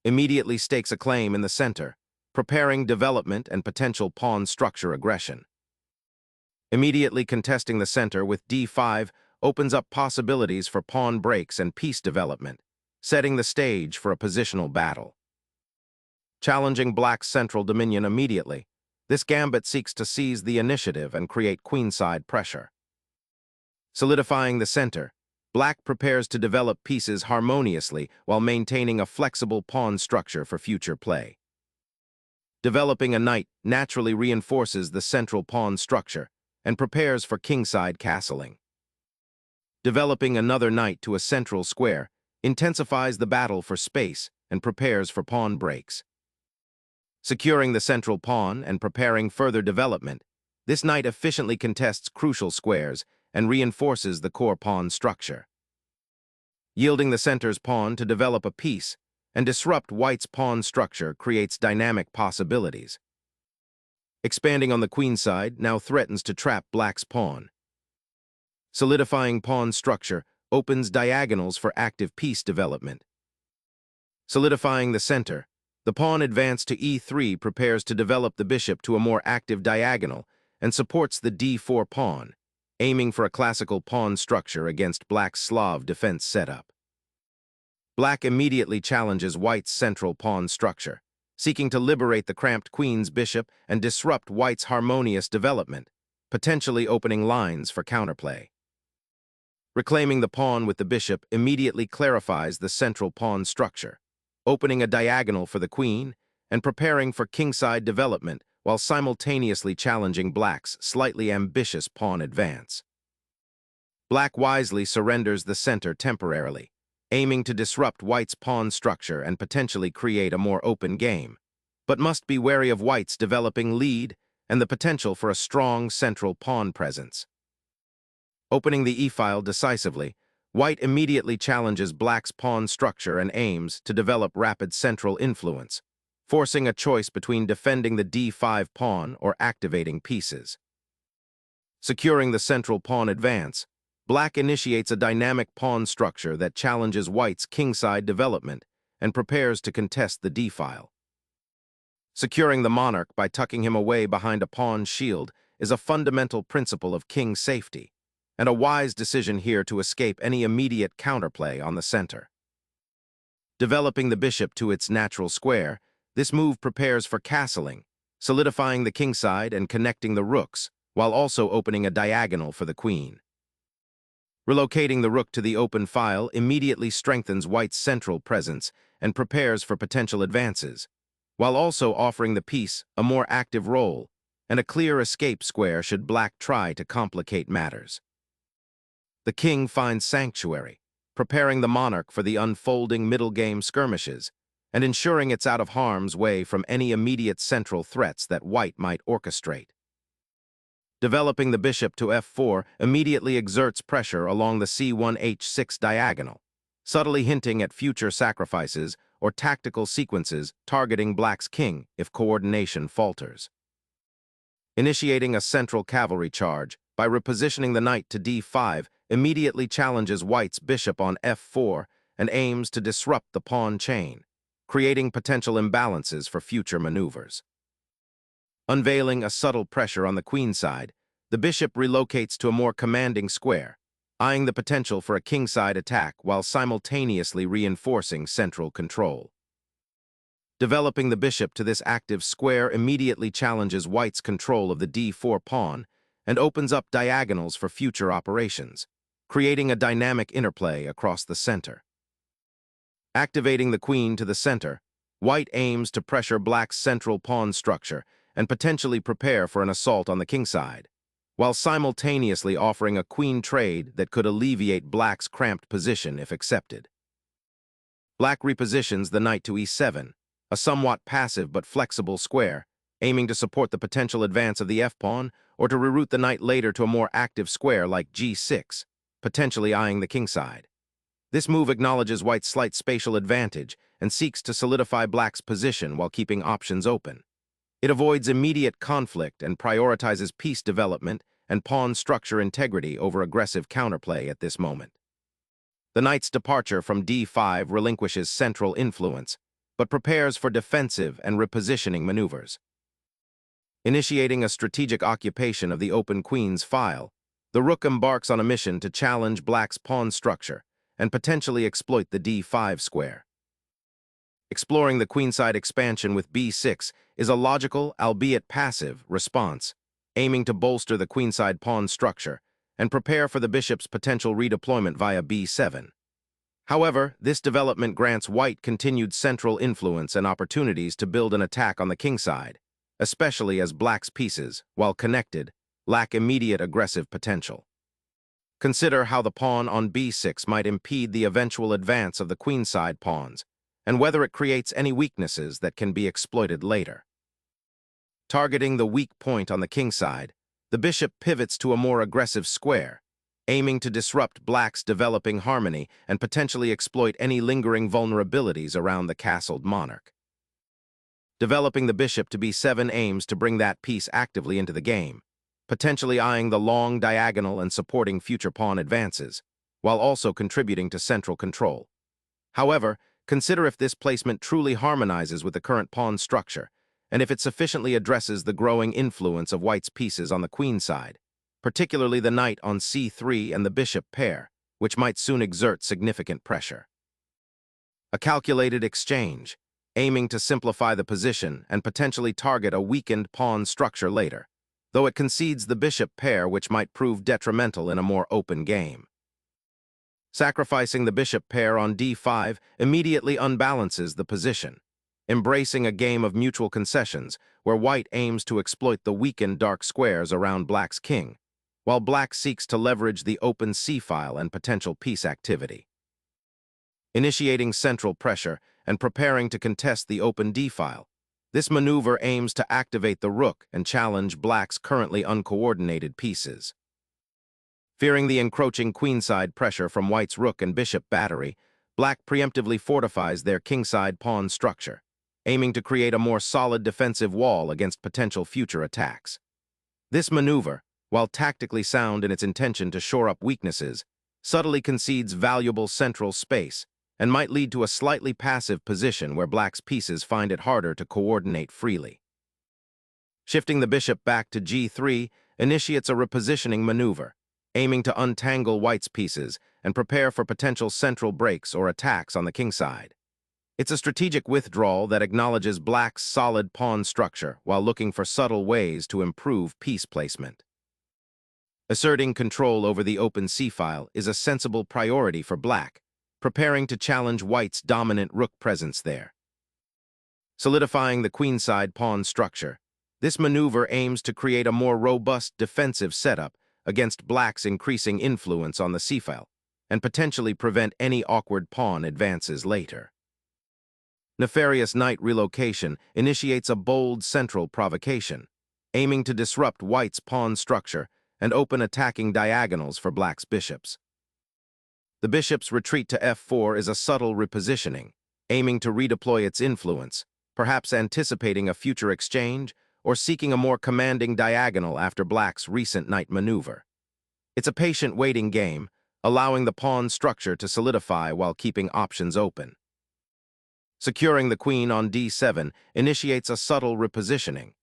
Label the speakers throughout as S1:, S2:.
S1: immediately stakes a claim in the center, preparing development and potential pawn structure aggression. Immediately contesting the center with d5 opens up possibilities for pawn breaks and piece development, setting the stage for a positional battle. Challenging black's central dominion immediately, this gambit seeks to seize the initiative and create queenside pressure. Solidifying the center, black prepares to develop pieces harmoniously while maintaining a flexible pawn structure for future play. Developing a knight naturally reinforces the central pawn structure and prepares for kingside castling. Developing another knight to a central square intensifies the battle for space and prepares for pawn breaks. Securing the central pawn and preparing further development, this knight efficiently contests crucial squares and reinforces the core pawn structure. Yielding the center's pawn to develop a piece and disrupt white's pawn structure creates dynamic possibilities. Expanding on the queenside now threatens to trap black's pawn. Solidifying pawn structure opens diagonals for active piece development. Solidifying the center, the pawn advanced to e3 prepares to develop the bishop to a more active diagonal and supports the d4 pawn, aiming for a classical pawn structure against black's Slav defense setup. Black immediately challenges white's central pawn structure, seeking to liberate the cramped queen's bishop and disrupt white's harmonious development, potentially opening lines for counterplay. Reclaiming the pawn with the bishop immediately clarifies the central pawn structure, opening a diagonal for the queen and preparing for kingside development while simultaneously challenging black's slightly ambitious pawn advance. Black wisely surrenders the center temporarily, aiming to disrupt white's pawn structure and potentially create a more open game, but must be wary of white's developing lead and the potential for a strong central pawn presence. Opening the e-file decisively, white immediately challenges black's pawn structure and aims to develop rapid central influence, forcing a choice between defending the d5 pawn or activating pieces. Securing the central pawn advance, black initiates a dynamic pawn structure that challenges white's kingside development and prepares to contest the d-file. Securing the monarch by tucking him away behind a pawn shield is a fundamental principle of king safety, and a wise decision here to escape any immediate counterplay on the center. Developing the bishop to its natural square, this move prepares for castling, solidifying the kingside and connecting the rooks, while also opening a diagonal for the queen. Relocating the rook to the open file immediately strengthens white's central presence and prepares for potential advances, while also offering the piece a more active role and a clear escape square should black try to complicate matters. The king finds sanctuary, preparing the monarch for the unfolding middle game skirmishes and ensuring it's out of harm's way from any immediate central threats that white might orchestrate. Developing the bishop to f4 immediately exerts pressure along the c1h6 diagonal, subtly hinting at future sacrifices or tactical sequences targeting black's king if coordination falters. Initiating a central cavalry charge by repositioning the knight to d5 immediately challenges white's bishop on f4 and aims to disrupt the pawn chain, creating potential imbalances for future maneuvers. Unveiling a subtle pressure on the queenside, the bishop relocates to a more commanding square, eyeing the potential for a kingside attack while simultaneously reinforcing central control. Developing the bishop to this active square immediately challenges white's control of the d4 pawn and opens up diagonals for future operations, creating a dynamic interplay across the center. Activating the queen to the center, white aims to pressure black's central pawn structure and potentially prepare for an assault on the kingside, while simultaneously offering a queen trade that could alleviate black's cramped position if accepted. Black repositions the knight to e7, a somewhat passive but flexible square, aiming to support the potential advance of the f-pawn or to reroute the knight later to a more active square like g6, potentially eyeing the kingside. This move acknowledges white's slight spatial advantage and seeks to solidify black's position while keeping options open. It avoids immediate conflict and prioritizes piece development and pawn structure integrity over aggressive counterplay at this moment. The knight's departure from d5 relinquishes central influence, but prepares for defensive and repositioning maneuvers. Initiating a strategic occupation of the open queen's file, the rook embarks on a mission to challenge black's pawn structure and potentially exploit the d5 square. Exploring the queenside expansion with b6 is a logical, albeit passive, response, aiming to bolster the queenside pawn structure and prepare for the bishop's potential redeployment via b7. However, this development grants white continued central influence and opportunities to build an attack on the kingside, especially as black's pieces, while connected, lack immediate aggressive potential. Consider how the pawn on b6 might impede the eventual advance of the queenside pawns, and whether it creates any weaknesses that can be exploited later. Targeting the weak point on the kingside, the bishop pivots to a more aggressive square, aiming to disrupt black's developing harmony and potentially exploit any lingering vulnerabilities around the castled monarch. Developing the bishop to b7 aims to bring that piece actively into the game, potentially eyeing the long diagonal and supporting future pawn advances, while also contributing to central control. However, consider if this placement truly harmonizes with the current pawn structure, and if it sufficiently addresses the growing influence of white's pieces on the queen side, particularly the knight on c3 and the bishop pair, which might soon exert significant pressure. A calculated exchange, aiming to simplify the position and potentially target a weakened pawn structure later, though it concedes the bishop pair which might prove detrimental in a more open game. Sacrificing the bishop pair on d5 immediately unbalances the position, embracing a game of mutual concessions where white aims to exploit the weakened dark squares around black's king, while black seeks to leverage the open c-file and potential piece activity. Initiating central pressure and preparing to contest the open d-file, this maneuver aims to activate the rook and challenge black's currently uncoordinated pieces. Fearing the encroaching queenside pressure from white's rook and bishop battery, black preemptively fortifies their kingside pawn structure, aiming to create a more solid defensive wall against potential future attacks. This maneuver, while tactically sound in its intention to shore up weaknesses, subtly concedes valuable central space and might lead to a slightly passive position where black's pieces find it harder to coordinate freely. Shifting the bishop back to g3 initiates a repositioning maneuver, aiming to untangle white's pieces and prepare for potential central breaks or attacks on the kingside. It's a strategic withdrawal that acknowledges black's solid pawn structure while looking for subtle ways to improve piece placement. Asserting control over the open c-file is a sensible priority for black, preparing to challenge white's dominant rook presence there. Solidifying the queenside pawn structure, this maneuver aims to create a more robust defensive setup against black's increasing influence on the c-file and potentially prevent any awkward pawn advances later. Nefarious knight relocation initiates a bold central provocation, aiming to disrupt white's pawn structure and open attacking diagonals for black's bishops. The bishop's retreat to f4 is a subtle repositioning, aiming to redeploy its influence, perhaps anticipating a future exchange or seeking a more commanding diagonal after black's recent knight maneuver. It's a patient waiting game, allowing the pawn structure to solidify while keeping options open. Securing the queen on d7 initiates a subtle repositioning,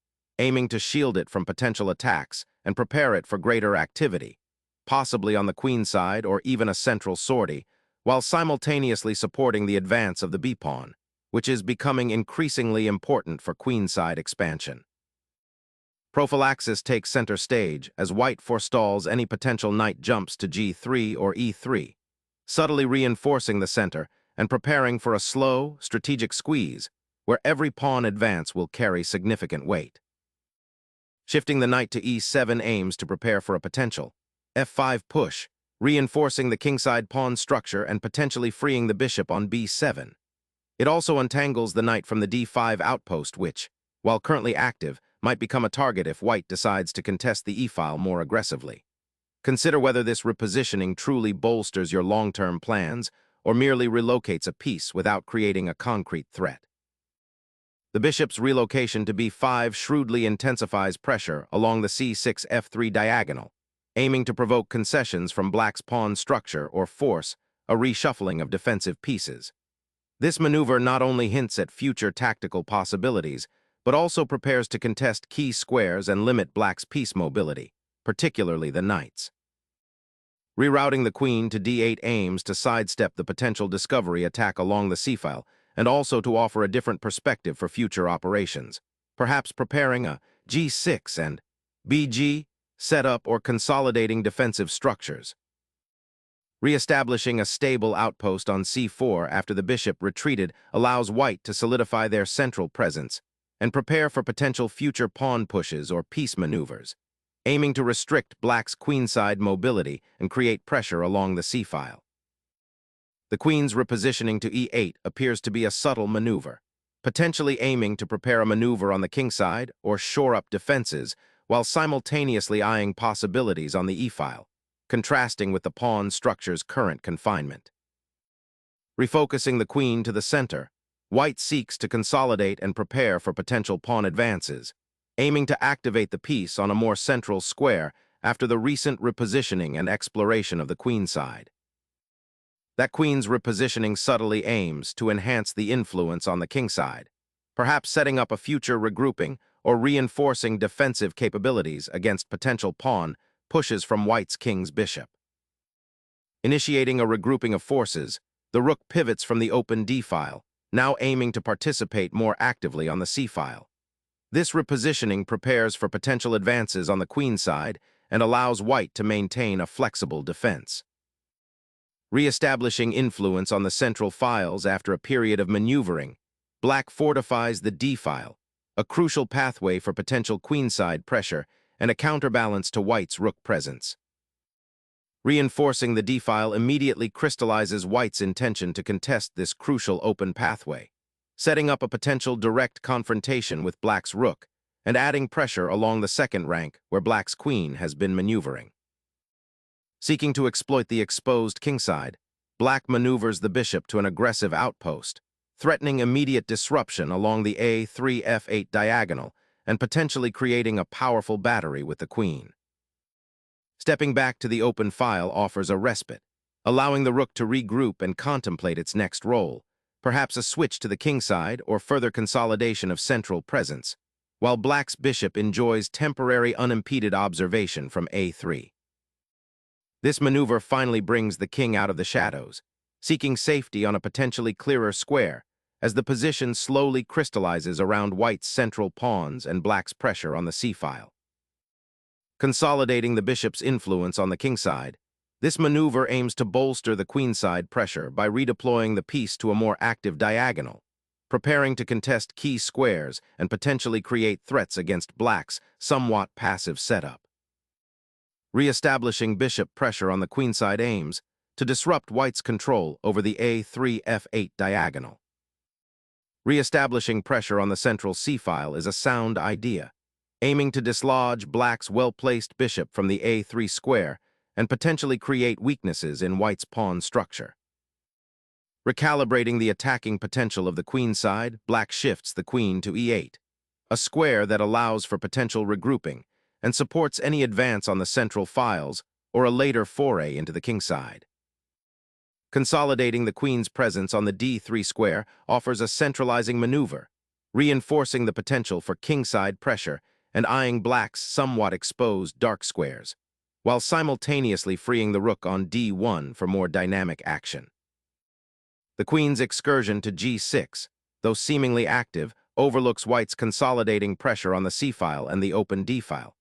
S1: aiming to shield it from potential attacks and prepare it for greater activity, possibly on the queen side or even a central sortie, while simultaneously supporting the advance of the b-pawn, which is becoming increasingly important for queenside expansion. Prophylaxis takes center stage as white forestalls any potential knight jumps to g3 or e3, subtly reinforcing the center and preparing for a slow, strategic squeeze where every pawn advance will carry significant weight. Shifting the knight to e7 aims to prepare for a potential f5 push, reinforcing the kingside pawn structure and potentially freeing the bishop on b7. It also untangles the knight from the d5 outpost which, while currently active, might become a target if white decides to contest the e-file more aggressively. Consider whether this repositioning truly bolsters your long-term plans or merely relocates a piece without creating a concrete threat. The bishop's relocation to b5 shrewdly intensifies pressure along the c6 f3 diagonal, aiming to provoke concessions from black's pawn structure or force a reshuffling of defensive pieces. This maneuver not only hints at future tactical possibilities, but also prepares to contest key squares and limit black's piece mobility, particularly the knights. Rerouting the queen to d8 aims to sidestep the potential discovery attack along the c-file, and also to offer a different perspective for future operations, perhaps preparing a g6 and bg setup or consolidating defensive structures. Re-establishing a stable outpost on c4 after the bishop retreated allows white to solidify their central presence and prepare for potential future pawn pushes or piece maneuvers, aiming to restrict black's queenside mobility and create pressure along the c-file. The queen's repositioning to e8 appears to be a subtle maneuver, potentially aiming to prepare a maneuver on the kingside or shore up defenses while simultaneously eyeing possibilities on the e-file, contrasting with the pawn structure's current confinement. Refocusing the queen to the center, white seeks to consolidate and prepare for potential pawn advances, aiming to activate the piece on a more central square after the recent repositioning and exploration of the queenside. That queen's repositioning subtly aims to enhance the influence on the kingside, perhaps setting up a future regrouping or reinforcing defensive capabilities against potential pawn pushes from white's king's bishop. Initiating a regrouping of forces, the rook pivots from the open d-file, now aiming to participate more actively on the c-file. This repositioning prepares for potential advances on the queen side and allows white to maintain a flexible defense. Re-establishing influence on the central files after a period of maneuvering, black fortifies the d-file, a crucial pathway for potential queenside pressure and a counterbalance to white's rook presence. Reinforcing the d-file immediately crystallizes white's intention to contest this crucial open pathway, setting up a potential direct confrontation with black's rook and adding pressure along the second rank where black's queen has been maneuvering. Seeking to exploit the exposed kingside, black maneuvers the bishop to an aggressive outpost, threatening immediate disruption along the a3-f8 diagonal and potentially creating a powerful battery with the queen. Stepping back to the open file offers a respite, allowing the rook to regroup and contemplate its next role, perhaps a switch to the kingside or further consolidation of central presence, while black's bishop enjoys temporary unimpeded observation from a3. This maneuver finally brings the king out of the shadows, seeking safety on a potentially clearer square as the position slowly crystallizes around white's central pawns and black's pressure on the c-file. Consolidating the bishop's influence on the kingside, this maneuver aims to bolster the queenside pressure by redeploying the piece to a more active diagonal, preparing to contest key squares and potentially create threats against black's somewhat passive setup. Re-establishing bishop pressure on the queenside aims to disrupt white's control over the a3-f8 diagonal. Re-establishing pressure on the central c-file is a sound idea, aiming to dislodge black's well-placed bishop from the a3 square and potentially create weaknesses in white's pawn structure. Recalibrating the attacking potential of the queenside, black shifts the queen to e8, a square that allows for potential regrouping and supports any advance on the central files or a later foray into the kingside. Consolidating the queen's presence on the d3 square offers a centralizing maneuver, reinforcing the potential for kingside pressure and eyeing black's somewhat exposed dark squares, while simultaneously freeing the rook on d1 for more dynamic action. The queen's excursion to g6, though seemingly active, overlooks white's consolidating pressure on the c-file and the open d-file.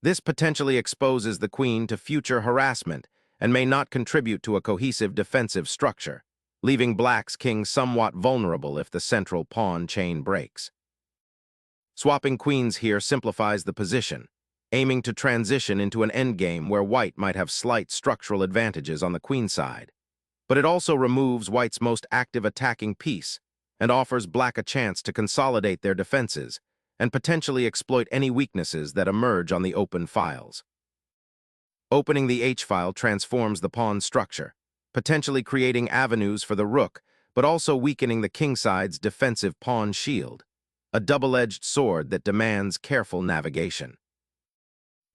S1: This potentially exposes the queen to future harassment and may not contribute to a cohesive defensive structure, leaving black's king somewhat vulnerable if the central pawn chain breaks. Swapping queens here simplifies the position, aiming to transition into an endgame where white might have slight structural advantages on the queen side. But it also removes white's most active attacking piece and offers black a chance to consolidate their defenses and potentially exploit any weaknesses that emerge on the open files. Opening the h-file transforms the pawn structure, potentially creating avenues for the rook, but also weakening the kingside's defensive pawn shield, a double-edged sword that demands careful navigation.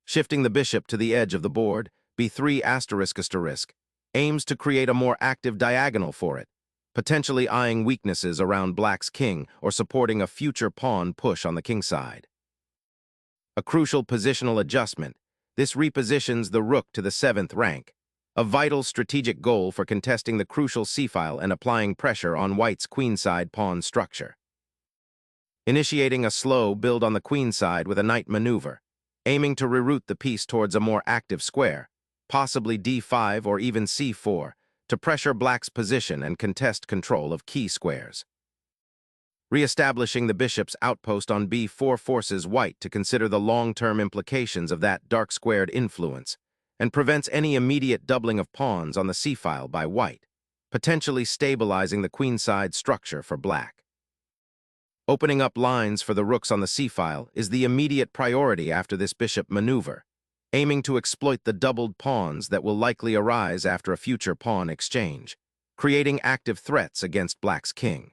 S1: Shifting the bishop to the edge of the board, b3***, aims to create a more active diagonal for it, potentially eyeing weaknesses around black's king or supporting a future pawn push on the kingside. A crucial positional adjustment, this repositions the rook to the 7th rank, a vital strategic goal for contesting the crucial c-file and applying pressure on white's queenside pawn structure. Initiating a slow build on the queenside with a knight maneuver, aiming to reroute the piece towards a more active square, possibly d5 or even c4, to pressure black's position and contest control of key squares. Re-establishing the bishop's outpost on b4 forces white to consider the long-term implications of that dark-squared influence and prevents any immediate doubling of pawns on the c-file by white, potentially stabilizing the queenside structure for black. Opening up lines for the rooks on the c-file is the immediate priority after this bishop maneuver, aiming to exploit the doubled pawns that will likely arise after a future pawn exchange, creating active threats against black's king.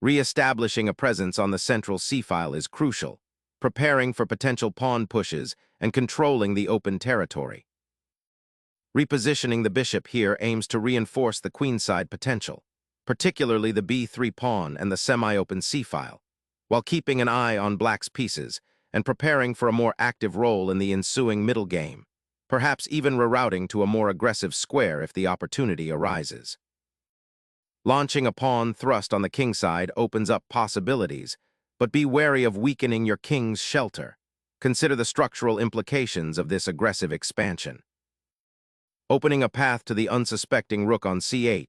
S1: Re-establishing a presence on the central c-file is crucial, preparing for potential pawn pushes and controlling the open territory. Repositioning the bishop here aims to reinforce the queenside potential, particularly the b3 pawn and the semi-open c-file, while keeping an eye on black's pieces and preparing for a more active role in the ensuing middle game, perhaps even rerouting to a more aggressive square if the opportunity arises. Launching a pawn thrust on the kingside opens up possibilities, but be wary of weakening your king's shelter. Consider the structural implications of this aggressive expansion. Opening a path to the unsuspecting rook on c8,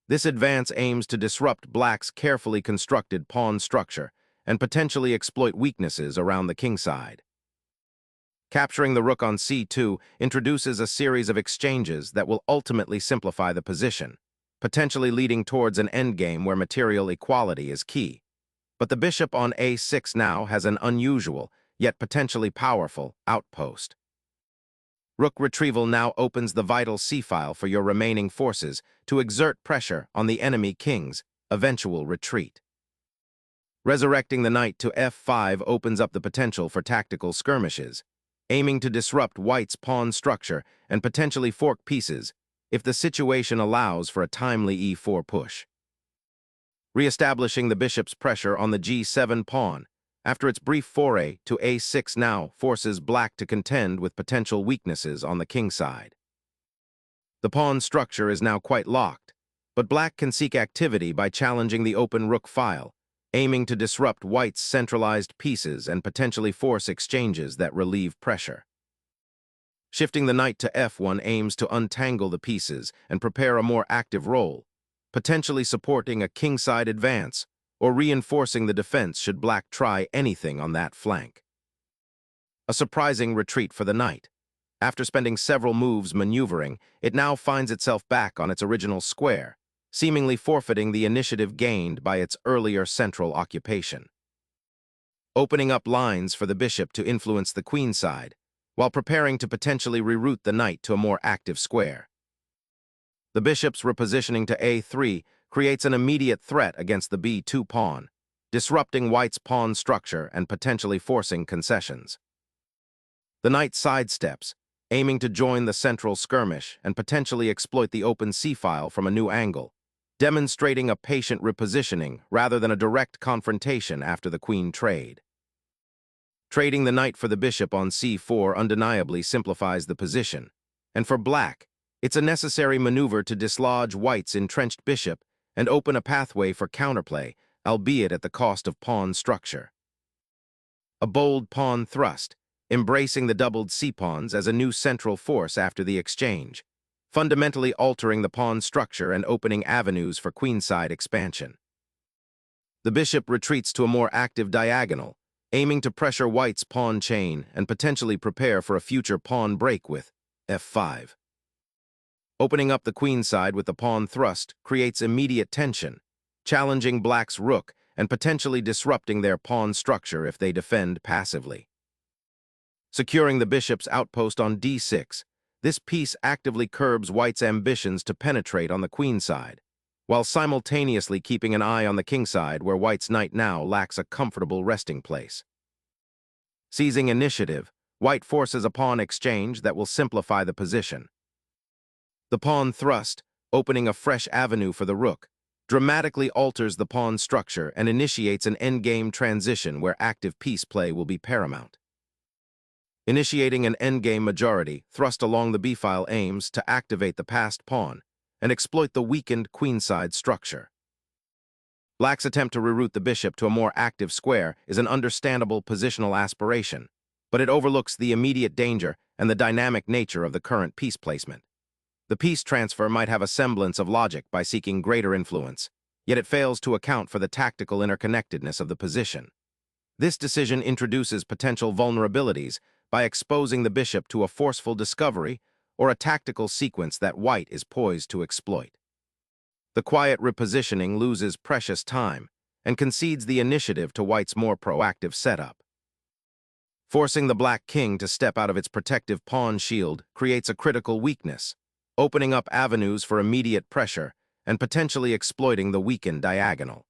S1: this advance aims to disrupt black's carefully constructed pawn structure and potentially exploit weaknesses around the kingside. Capturing the rook on c2 introduces a series of exchanges that will ultimately simplify the position, potentially leading towards an endgame where material equality is key. But the bishop on a6 now has an unusual, yet potentially powerful, outpost. Rook retrieval now opens the vital c-file for your remaining forces to exert pressure on the enemy king's eventual retreat. Resurrecting the knight to f5 opens up the potential for tactical skirmishes, aiming to disrupt white's pawn structure and potentially fork pieces if the situation allows for a timely e4 push. Re-establishing the bishop's pressure on the g7 pawn, after its brief foray to a6 now forces black to contend with potential weaknesses on the kingside. The pawn structure is now quite locked, but black can seek activity by challenging the open rook file, aiming to disrupt white's centralized pieces and potentially force exchanges that relieve pressure. Shifting the knight to f1 aims to untangle the pieces and prepare a more active role, potentially supporting a kingside advance or reinforcing the defense should black try anything on that flank. A surprising retreat for the knight. After spending several moves maneuvering, it now finds itself back on its original square, seemingly forfeiting the initiative gained by its earlier central occupation. Opening up lines for the bishop to influence the queenside, while preparing to potentially reroute the knight to a more active square. The bishop's repositioning to a3 creates an immediate threat against the b2 pawn, disrupting white's pawn structure and potentially forcing concessions. The knight sidesteps, aiming to join the central skirmish and potentially exploit the open c-file from a new angle, demonstrating a patient repositioning rather than a direct confrontation after the queen trade. Trading the knight for the bishop on c4 undeniably simplifies the position, and for black, it's a necessary maneuver to dislodge white's entrenched bishop and open a pathway for counterplay, albeit at the cost of pawn structure. A bold pawn thrust, embracing the doubled c-pawns as a new central force after the exchange, fundamentally altering the pawn structure and opening avenues for queenside expansion. The bishop retreats to a more active diagonal, aiming to pressure white's pawn chain and potentially prepare for a future pawn break with f5. Opening up the queenside with the pawn thrust creates immediate tension, challenging black's rook and potentially disrupting their pawn structure if they defend passively. Securing the bishop's outpost on d6, this piece actively curbs white's ambitions to penetrate on the queenside, while simultaneously keeping an eye on the kingside where white's knight now lacks a comfortable resting place. Seizing initiative, white forces a pawn exchange that will simplify the position. The pawn thrust, opening a fresh avenue for the rook, dramatically alters the pawn structure and initiates an endgame transition where active piece play will be paramount. Initiating an endgame majority thrust along the b-file aims to activate the passed pawn and exploit the weakened queenside structure. Black's attempt to reroute the bishop to a more active square is an understandable positional aspiration, but it overlooks the immediate danger and the dynamic nature of the current piece placement. The piece transfer might have a semblance of logic by seeking greater influence, yet it fails to account for the tactical interconnectedness of the position. This decision introduces potential vulnerabilities by exposing the bishop to a forceful discovery or a tactical sequence that white is poised to exploit. The quiet repositioning loses precious time and concedes the initiative to white's more proactive setup. Forcing the black king to step out of its protective pawn shield creates a critical weakness, opening up avenues for immediate pressure and potentially exploiting the weakened diagonal.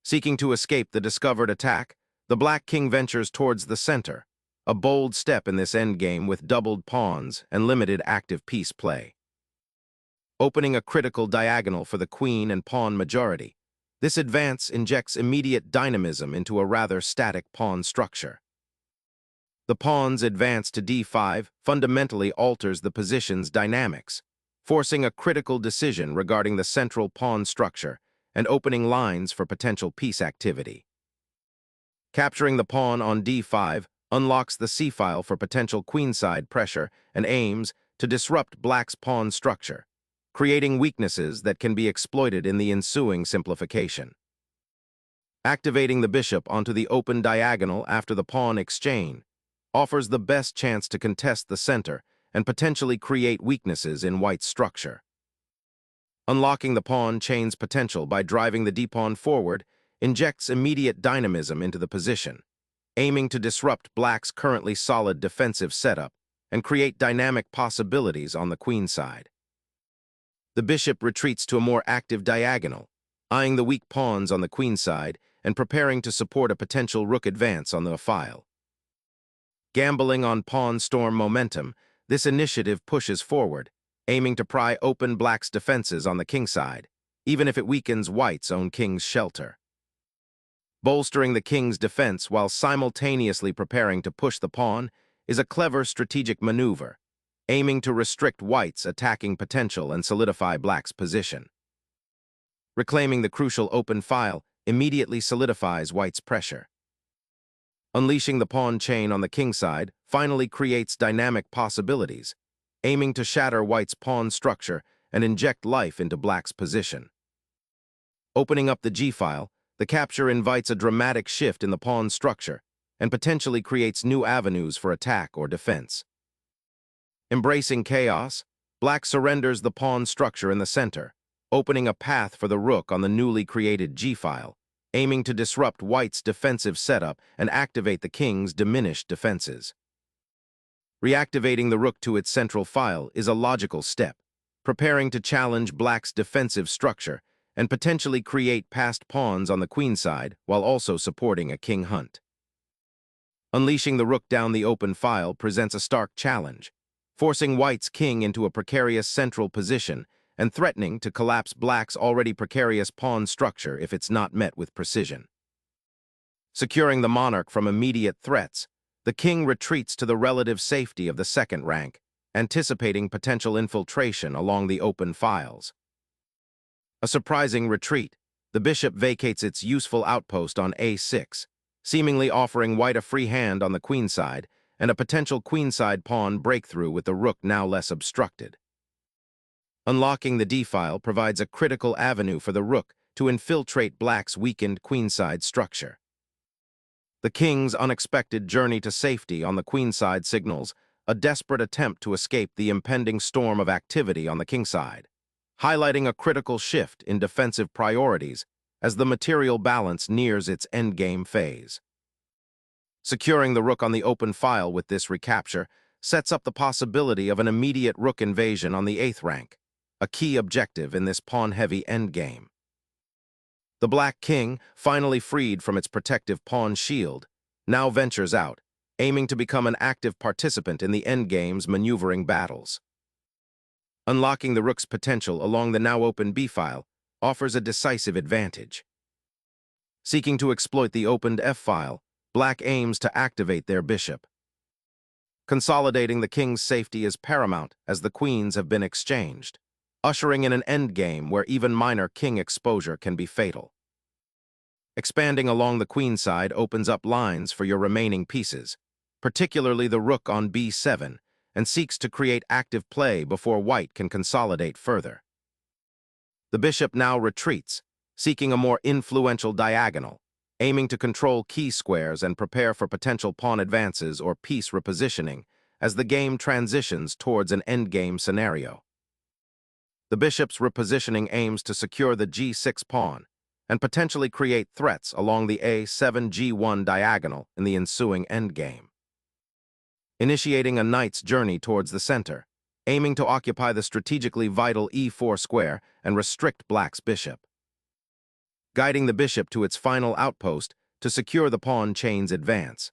S1: Seeking to escape the discovered attack, the black king ventures towards the center, a bold step in this endgame with doubled pawns and limited active piece play. Opening a critical diagonal for the queen and pawn majority, this advance injects immediate dynamism into a rather static pawn structure. The pawn's advance to d5 fundamentally alters the position's dynamics, forcing a critical decision regarding the central pawn structure and opening lines for potential piece activity. Capturing the pawn on d5 unlocks the c-file for potential queenside pressure and aims to disrupt black's pawn structure, creating weaknesses that can be exploited in the ensuing simplification. Activating the bishop onto the open diagonal after the pawn exchange offers the best chance to contest the center and potentially create weaknesses in white's structure. Unlocking the pawn chain's potential by driving the d-pawn forward injects immediate dynamism into the position, aiming to disrupt black's currently solid defensive setup and create dynamic possibilities on the queen side. The bishop retreats to a more active diagonal, eyeing the weak pawns on the queen side and preparing to support a potential rook advance on the file. Gambling on pawn storm momentum, this initiative pushes forward, aiming to pry open black's defenses on the king side, even if it weakens white's own king's shelter. Bolstering the king's defense while simultaneously preparing to push the pawn is a clever strategic maneuver, aiming to restrict white's attacking potential and solidify black's position. Reclaiming the crucial open file immediately solidifies white's pressure. Unleashing the pawn chain on the king side finally creates dynamic possibilities, aiming to shatter white's pawn structure and inject life into black's position. Opening up the g-file, the capture invites a dramatic shift in the pawn structure and potentially creates new avenues for attack or defense. Embracing chaos, black surrenders the pawn structure in the center, opening a path for the rook on the newly created g-file, aiming to disrupt white's defensive setup and activate the king's diminished defenses. Reactivating the rook to its central file is a logical step, preparing to challenge black's defensive structure and potentially create passed pawns on the queen side while also supporting a king hunt. Unleashing the rook down the open file presents a stark challenge, forcing white's king into a precarious central position and threatening to collapse black's already precarious pawn structure if it's not met with precision. Securing the monarch from immediate threats, the king retreats to the relative safety of the second rank, anticipating potential infiltration along the open files. A surprising retreat, the bishop vacates its useful outpost on a6, seemingly offering white a free hand on the queen side and a potential queenside pawn breakthrough with the rook now less obstructed. Unlocking the d-file provides a critical avenue for the rook to infiltrate black's weakened queenside structure. The king's unexpected journey to safety on the queenside signals a desperate attempt to escape the impending storm of activity on the kingside, highlighting a critical shift in defensive priorities as the material balance nears its endgame phase. Securing the rook on the open file with this recapture sets up the possibility of an immediate rook invasion on the 8th rank, a key objective in this pawn-heavy endgame. The black king, finally freed from its protective pawn shield, now ventures out, aiming to become an active participant in the endgame's maneuvering battles. Unlocking the rook's potential along the now open b-file offers a decisive advantage. Seeking to exploit the opened f-file, black aims to activate their bishop. Consolidating the king's safety is paramount as the queens have been exchanged, ushering in an endgame where even minor king exposure can be fatal. Expanding along the queen side opens up lines for your remaining pieces, particularly the rook on b7, and seeks to create active play before white can consolidate further. The bishop now retreats, seeking a more influential diagonal, aiming to control key squares and prepare for potential pawn advances or piece repositioning as the game transitions towards an endgame scenario. The bishop's repositioning aims to secure the g6 pawn and potentially create threats along the a7-g1 diagonal in the ensuing endgame. Initiating a knight's journey towards the center, aiming to occupy the strategically vital e4 square and restrict black's bishop. Guiding the bishop to its final outpost to secure the pawn chain's advance.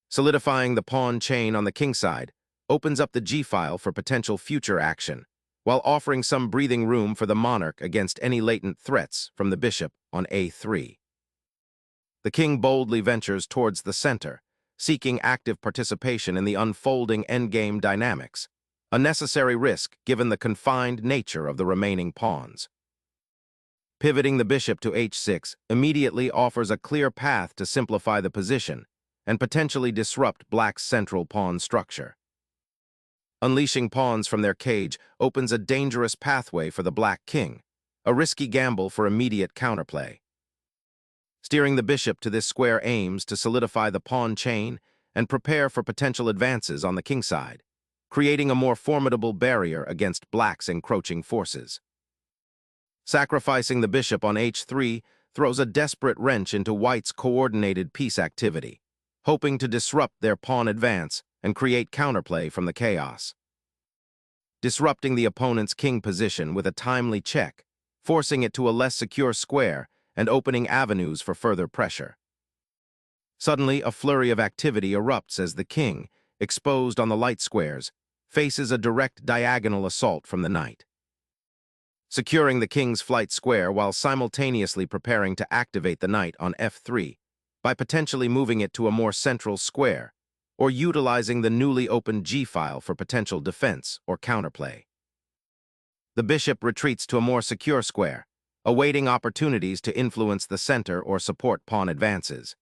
S1: Solidifying the pawn chain on the king side opens up the g-file for potential future action, while offering some breathing room for the monarch against any latent threats from the bishop on a3. The king boldly ventures towards the center, seeking active participation in the unfolding endgame dynamics, a necessary risk given the confined nature of the remaining pawns. Pivoting the bishop to h6 immediately offers a clear path to simplify the position and potentially disrupt black's central pawn structure. Unleashing pawns from their cage opens a dangerous pathway for the black king, a risky gamble for immediate counterplay. Steering the bishop to this square aims to solidify the pawn chain and prepare for potential advances on the king side, creating a more formidable barrier against black's encroaching forces. Sacrificing the bishop on h3 throws a desperate wrench into white's coordinated piece activity, hoping to disrupt their pawn advance and create counterplay from the chaos. Disrupting the opponent's king position with a timely check, forcing it to a less secure square and opening avenues for further pressure. Suddenly, a flurry of activity erupts as the king, exposed on the light squares, faces a direct diagonal assault from the knight. Securing the king's flight square while simultaneously preparing to activate the knight on f3 by potentially moving it to a more central square or utilizing the newly opened g-file for potential defense or counterplay. The bishop retreats to a more secure square, awaiting opportunities to influence the center or support pawn advances.